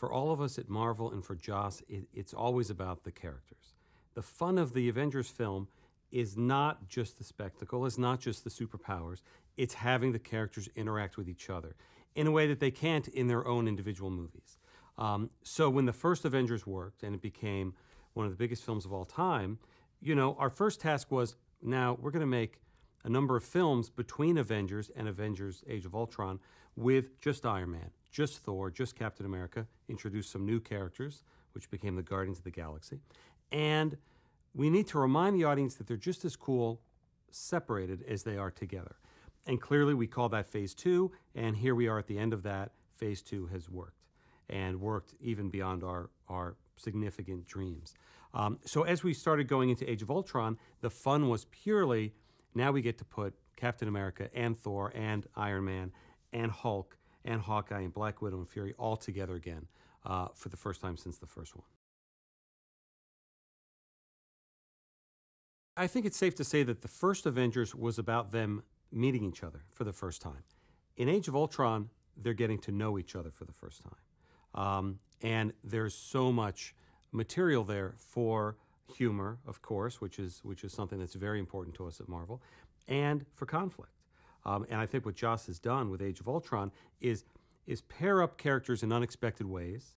for all of us at Marvel and for Joss, it's always about the characters. The fun of the Avengers film is not just the spectacle, it's not just the superpowers, it's having the characters interact with each other in a way that they can't in their own individual movies. So when the first Avengers worked and it became one of the biggest films of all time, our first task was, now we're going to make a number of films between Avengers and Avengers Age of Ultron with just Iron Man, just Thor, just Captain America, introduce some new characters, which became the Guardians of the Galaxy. And we need to remind the audience that they're just as cool separated as they are together. And clearly we call that phase 2, and here we are at the end of that. Phase 2 has worked, and worked even beyond our significant dreams. So as we started going into Age of Ultron, the fun was purely, now we get to put Captain America and Thor and Iron Man and Hulk and Hawkeye and Black Widow and Fury all together again for the first time since the first one. I think it's safe to say that the first Avengers was about them meeting each other for the first time. In Age of Ultron, they're getting to know each other for the first time. And there's so much material there for humor, of course, which is something that's very important to us at Marvel, and for conflict. And I think what Joss has done with Age of Ultron is pair up characters in unexpected ways.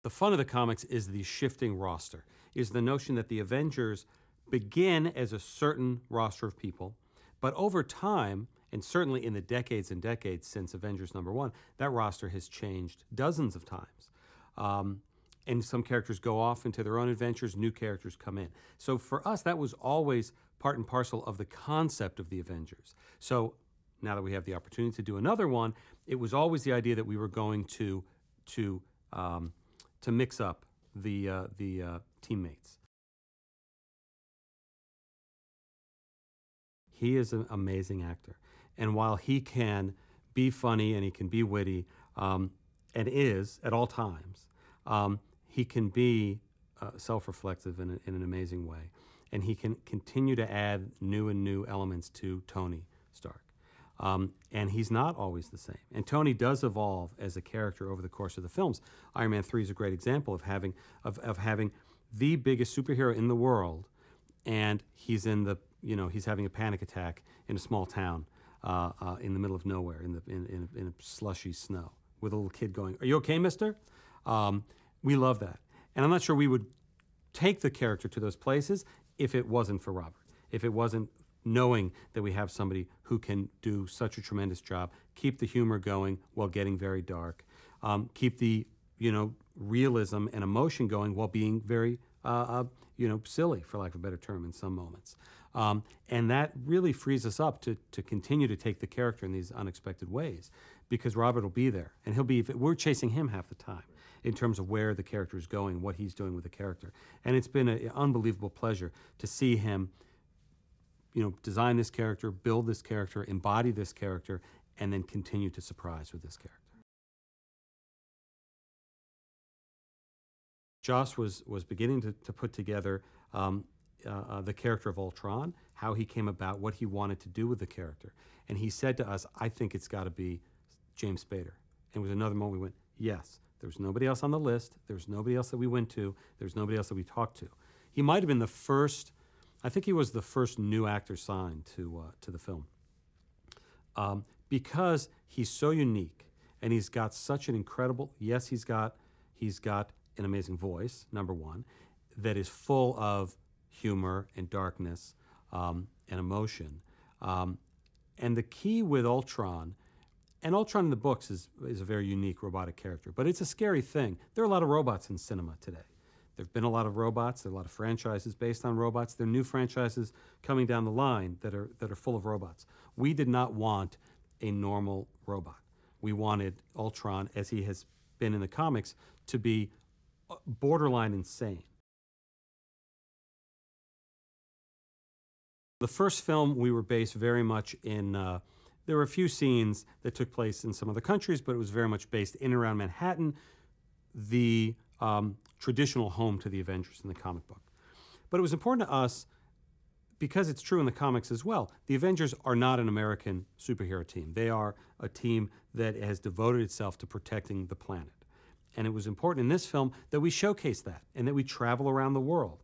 The fun of the comics is the shifting roster, is the notion that the Avengers begin as a certain roster of people, but over time, and certainly in the decades and decades since Avengers #1, that roster has changed dozens of times. And some characters go off into their own adventures, new characters come in. So for us, that was always part and parcel of the concept of the Avengers. So now that we have the opportunity to do another one, it was always the idea that we were going to mix up the teammates. He is an amazing actor. And while he can be funny and he can be witty, and is at all times, he can be self-reflexive in an amazing way. And he can continue to add new elements to Tony Stark. And he's not always the same. And Tony does evolve as a character over the course of the films. Iron Man 3 is a great example of having the biggest superhero in the world, and he's in the he's having a panic attack in a small town in the middle of nowhere in a slushy snow with a little kid going, "Are you okay, mister?" We love that. And I'm not sure we would take the character to those places if it wasn't for Robert, if it wasn't knowing that we have somebody who can do such a tremendous job, keep the humor going while getting very dark, keep the realism and emotion going while being very silly, for lack of a better term, in some moments. And that really frees us up to continue to take the character in these unexpected ways, because Robert will be there, and we're chasing him half the time in terms of where the character is going, what he's doing with the character. And it's been an unbelievable pleasure to see him design this character, build this character, embody this character, and then continue to surprise with this character. Joss was beginning to put together the character of Ultron, how he came about, what he wanted to do with the character. And he said to us, "I think it's got to be James Spader." And it was another moment we went, yes. There was nobody else on the list. There was nobody else that we went to. There was nobody else that we talked to. He might have been the first, I think he was the first new actor signed to the film. Because he's so unique, and he's got such an incredible, yes, he's got an amazing voice, number one, that is full of humor and darkness and emotion. And the key with Ultron, and Ultron in the books is a very unique robotic character, but it's a scary thing. There are a lot of robots in cinema today. There have been a lot of robots. There are a lot of franchises based on robots. There are new franchises coming down the line that are full of robots. We did not want a normal robot. We wanted Ultron, as he has been in the comics, to be borderline insane. The first film, we were based very much in, there were a few scenes that took place in some other countries, but it was very much based in and around Manhattan, the traditional home to the Avengers in the comic book. But it was important to us because it's true in the comics as well, the Avengers are not an American superhero team. They are a team that has devoted itself to protecting the planet. And it was important in this film that we showcase that and that we travel around the world